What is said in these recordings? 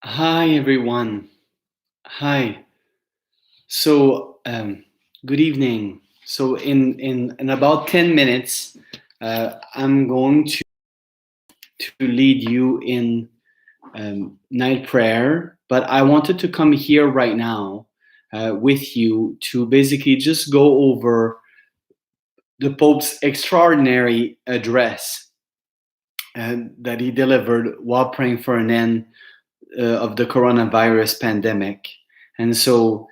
Hi, everyone. Hi. Good evening. In about 10 minutes, I'm going to lead you in night prayer. But I wanted to come here right now with you to basically just go over the Pope's extraordinary address that he delivered while praying for an end of the coronavirus pandemic. And so,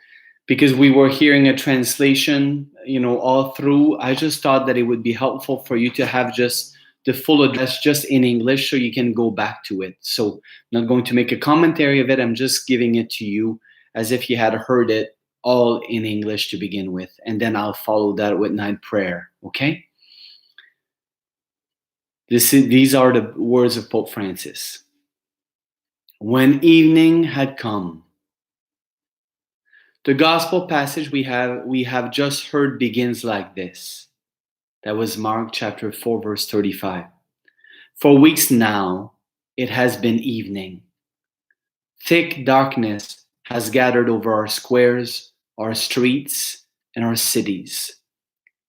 because we were hearing a translation, all through, I just thought that it would be helpful for you to have just the full address just in English so you can go back to it. So, I'm not going to make a commentary of it. I'm just giving it to you as if you had heard it all in English to begin with. And then I'll follow that with night prayer. Okay? These are the words of Pope Francis. When evening had come, the gospel passage we have just heard begins like this. That was Mark chapter 4 verse 35. For weeks now it has been evening. Thick darkness has gathered over our squares, our streets, and our cities.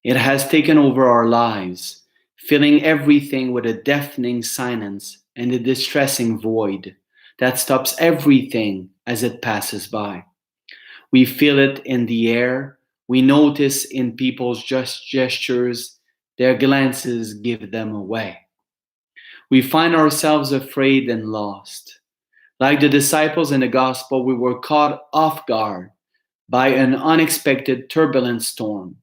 It has taken over our lives, filling everything with a deafening silence and a distressing void that stops everything as it passes by. We feel it in the air. We notice in people's just gestures, their glances give them away. We find ourselves afraid and lost. Like the disciples in the gospel, we were caught off guard by an unexpected turbulent storm.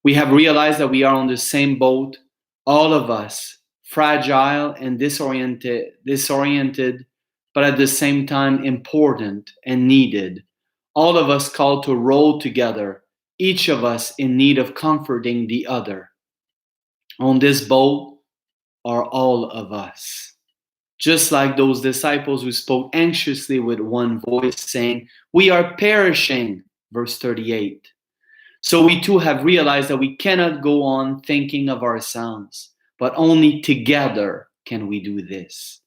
We have realized that we are on the same boat, all of us, fragile and disoriented, but at the same time important and needed. All of us called to roll together, each of us in need of comforting the other. On this boat are all of us. Just like those disciples who spoke anxiously with one voice, saying, "We are perishing," verse 38. So we too have realized that we cannot go on thinking of ourselves, but only together can we do this.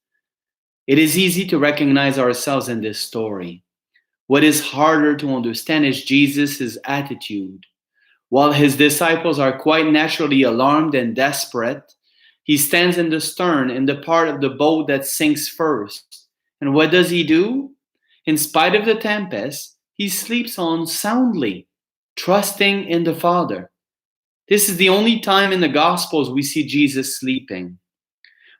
It is easy to recognize ourselves in this story. What is harder to understand is Jesus' attitude. While his disciples are quite naturally alarmed and desperate, he stands in the stern, in the part of the boat that sinks first. And what does he do? In spite of the tempest, he sleeps on soundly, trusting in the Father. This is the only time in the Gospels we see Jesus sleeping.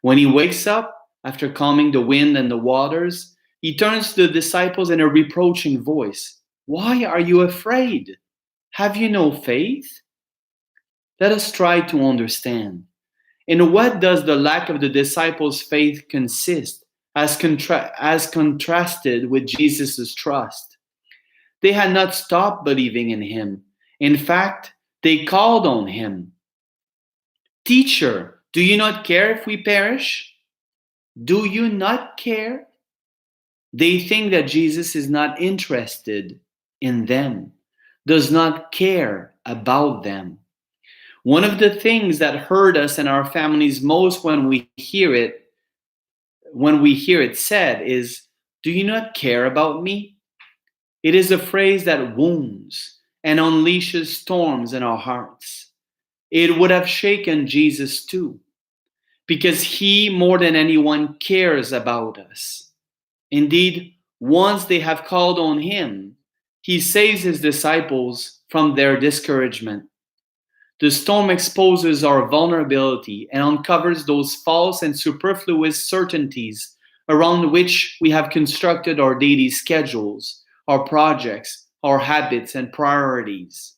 When he wakes up, after calming the wind and the waters, he turns to the disciples in a reproaching voice. Why are you afraid? Have you no faith? Let us try to understand. In what does the lack of the disciples' faith consist as contrasted with Jesus' trust? They had not stopped believing in him. In fact, they called on him. Teacher, do you not care if we perish? Do you not care? They think that Jesus is not interested in them, does not care about them. One of the things that hurt us and our families most when we hear it said is, "Do you not care about me?" It is a phrase that wounds and unleashes storms in our hearts. It would have shaken Jesus too, because he more than anyone cares about us. Indeed, once they have called on him, he saves his disciples from their discouragement. The storm exposes our vulnerability and uncovers those false and superfluous certainties around which we have constructed our daily schedules, our projects, our habits, and priorities.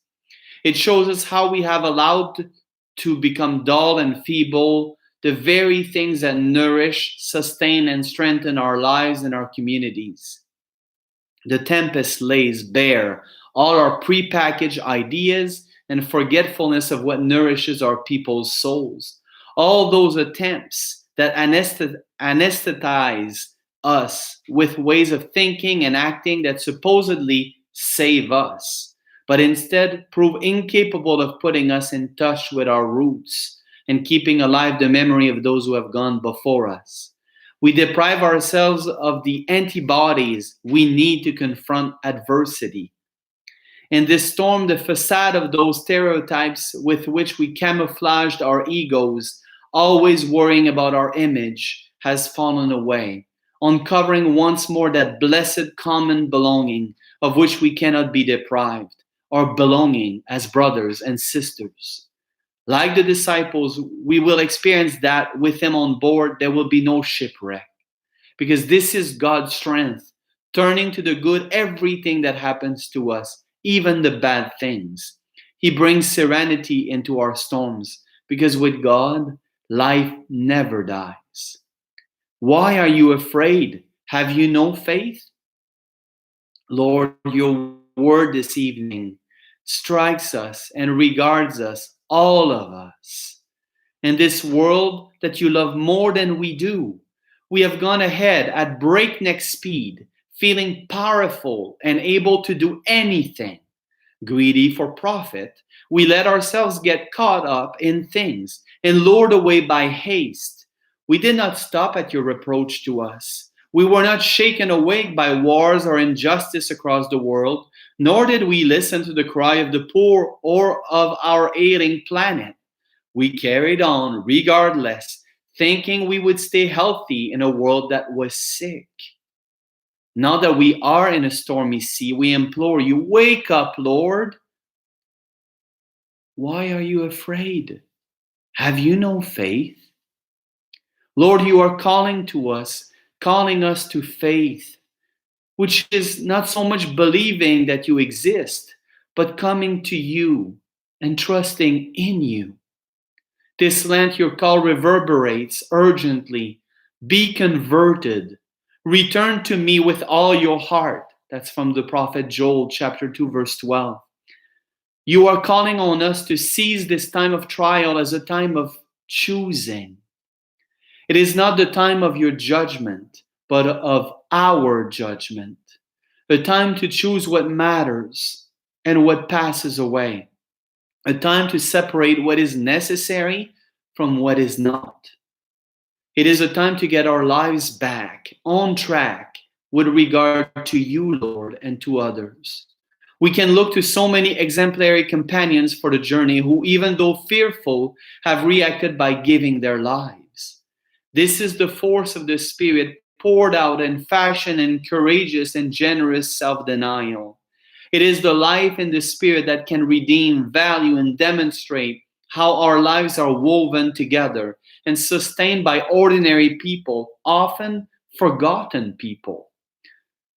It shows us how we have allowed to become dull and feeble the very things that nourish, sustain, and strengthen our lives and our communities. The tempest lays bare all our prepackaged ideas and forgetfulness of what nourishes our people's souls. All those attempts that anesthetize us with ways of thinking and acting that supposedly save us, but instead prove incapable of putting us in touch with our roots and keeping alive the memory of those who have gone before us. We deprive ourselves of the antibodies we need to confront adversity. In this storm, the facade of those stereotypes with which we camouflaged our egos, always worrying about our image, has fallen away, uncovering once more that blessed common belonging of which we cannot be deprived, our belonging as brothers and sisters. Like the disciples, we will experience that with Him on board, there will be no shipwreck. Because this is God's strength, turning to the good everything that happens to us, even the bad things. He brings serenity into our storms, because with God, life never dies. Why are you afraid? Have you no faith? Lord, your word this evening strikes us and regards us, all of us. In this world that you love more than we do, we have gone ahead at breakneck speed, feeling powerful and able to do anything. Greedy for profit, we let ourselves get caught up in things and lured away by haste. We did not stop at your reproach to us. We were not shaken awake by wars or injustice across the world, nor did we listen to the cry of the poor or of our ailing planet. We carried on regardless, thinking we would stay healthy in a world that was sick. Now that we are in a stormy sea, we implore you, wake up, Lord. Why are you afraid? Have you no faith? Lord, you are calling us to faith, which is not so much believing that you exist, but coming to you and trusting in you. This Lent, your call reverberates urgently. Be converted. Return to me with all your heart. That's from the prophet Joel, chapter 2, verse 12. You are calling on us to seize this time of trial as a time of choosing. It is not the time of your judgment, but of our judgment. A time to choose what matters and what passes away. A time to separate what is necessary from what is not. It is a time to get our lives back on track with regard to you, Lord, and to others. We can look to so many exemplary companions for the journey who, even though fearful, have reacted by giving their lives. This is the force of the Spirit poured out and fashioned in courageous and generous self-denial. It is the life in the Spirit that can redeem, value, and demonstrate how our lives are woven together and sustained by ordinary people, often forgotten people,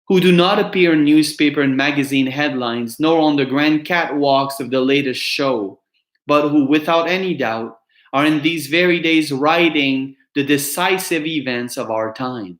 who do not appear in newspaper and magazine headlines, nor on the grand catwalks of the latest show, but who, without any doubt, are in these very days writing the decisive events of our time.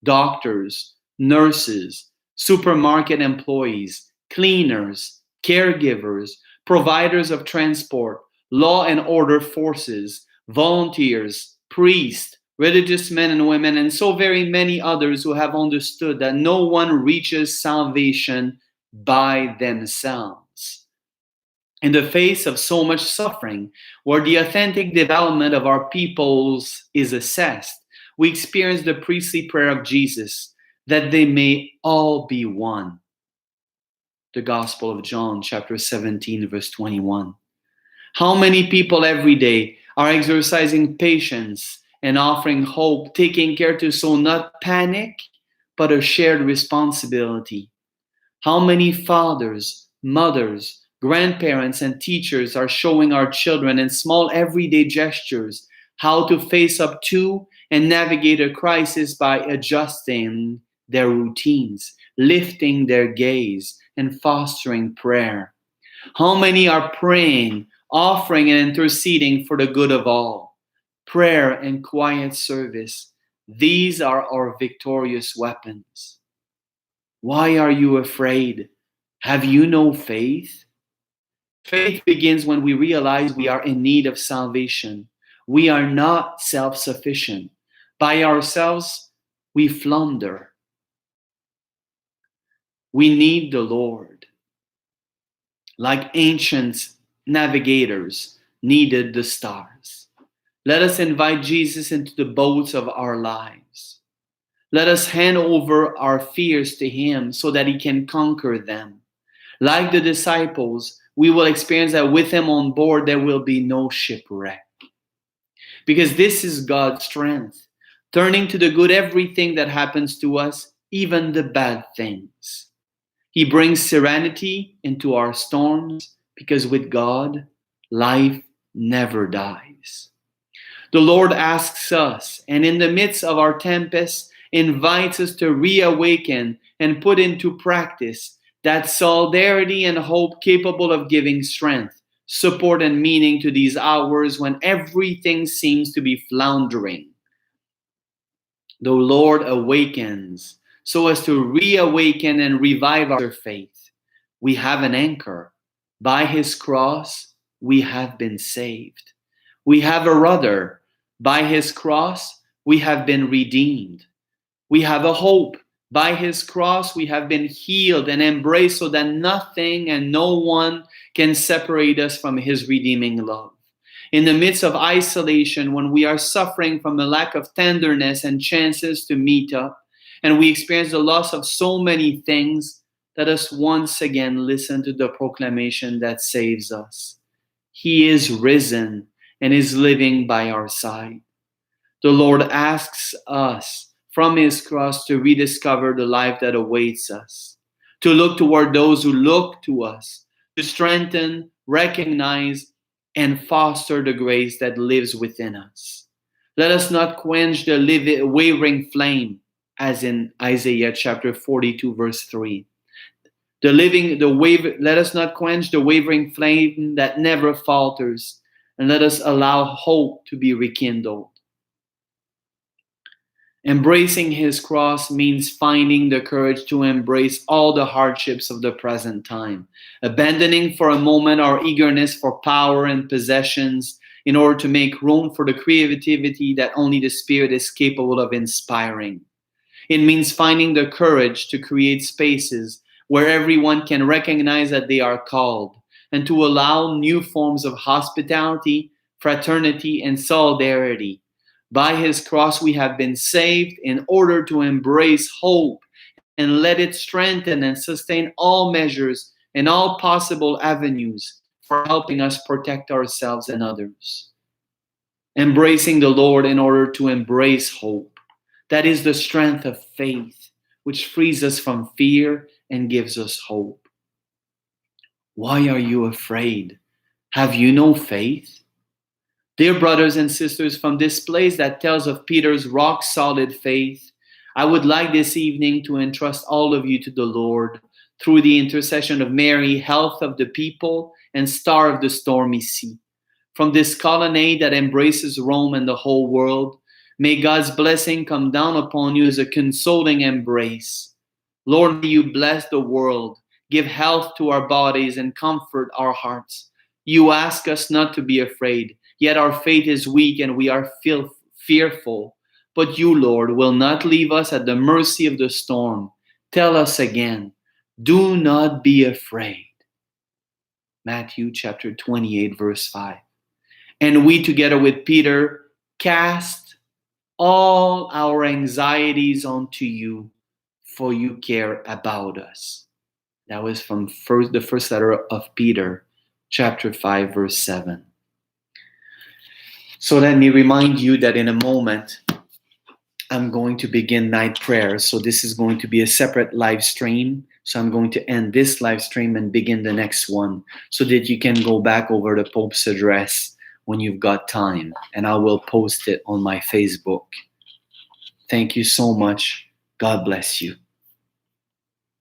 Doctors, nurses, supermarket employees, cleaners, caregivers, providers of transport, law and order forces, volunteers, priests, religious men and women, and so very many others who have understood that no one reaches salvation by themselves. In the face of so much suffering, where the authentic development of our peoples is assessed, we experience the priestly prayer of Jesus, that they may all be one. The Gospel of John, chapter 17, verse 21. How many people every day are exercising patience and offering hope, taking care to so not panic, but a shared responsibility? How many fathers, mothers, grandparents, and teachers are showing our children in small everyday gestures how to face up to and navigate a crisis by adjusting their routines, lifting their gaze, and fostering prayer? How many are praying, offering, and interceding for the good of all? Prayer and quiet service, these are our victorious weapons. Why are you afraid? Have you no faith? Faith begins when we realize we are in need of salvation. We are not self-sufficient. By ourselves, we flounder. We need the Lord. Like ancient navigators needed the stars. Let us invite Jesus into the boats of our lives. Let us hand over our fears to Him so that He can conquer them. Like the disciples, we will experience that with Him on board, there will be no shipwreck. Because this is God's strength, turning to the good everything that happens to us, even the bad things. He brings serenity into our storms because with God, life never dies. The Lord asks us, and in the midst of our tempest, invites us to reawaken and put into practice that solidarity and hope capable of giving strength, support, and meaning to these hours when everything seems to be floundering. The Lord awakens so as to reawaken and revive our faith. We have an anchor. By His cross, we have been saved. We have a rudder. By His cross, we have been redeemed. We have a hope. By His cross, we have been healed and embraced so that nothing and no one can separate us from His redeeming love. In the midst of isolation, when we are suffering from a lack of tenderness and chances to meet up, and we experience the loss of so many things, let us once again listen to the proclamation that saves us. He is risen and is living by our side. The Lord asks us from His cross to rediscover the life that awaits us, to look toward those who look to us, to strengthen, recognize, and foster the grace that lives within us. Let us not quench the wavering flame, as in Isaiah chapter 42, verse 3. Let us not quench the wavering flame that never falters, and let us allow hope to be rekindled. Embracing His cross means finding the courage to embrace all the hardships of the present time, abandoning for a moment our eagerness for power and possessions in order to make room for the creativity that only the Spirit is capable of inspiring. It means finding the courage to create spaces where everyone can recognize that they are called, and to allow new forms of hospitality, fraternity, and solidarity. By His cross, we have been saved in order to embrace hope and let it strengthen and sustain all measures and all possible avenues for helping us protect ourselves and others. Embracing the Lord in order to embrace hope. That is the strength of faith, which frees us from fear and gives us hope. Why are you afraid? Have you no faith? Dear brothers and sisters, from this place that tells of Peter's rock-solid faith, I would like this evening to entrust all of you to the Lord through the intercession of Mary, health of the people and star of the stormy sea. From this colonnade that embraces Rome and the whole world, may God's blessing come down upon you as a consoling embrace. Lord, may you bless the world, give health to our bodies and comfort our hearts. You ask us not to be afraid, yet our faith is weak and we are fearful. But you, Lord, will not leave us at the mercy of the storm. Tell us again, do not be afraid. Matthew chapter 28, verse 5. And we, together with Peter, cast all our anxieties onto you, for you care about us. That was from the first letter of Peter, chapter 5, verse 7. So let me remind you that in a moment, I'm going to begin night prayer. So this is going to be a separate live stream. So I'm going to end this live stream and begin the next one so that you can go back over the Pope's address when you've got time. And I will post it on my Facebook. Thank you so much. God bless you.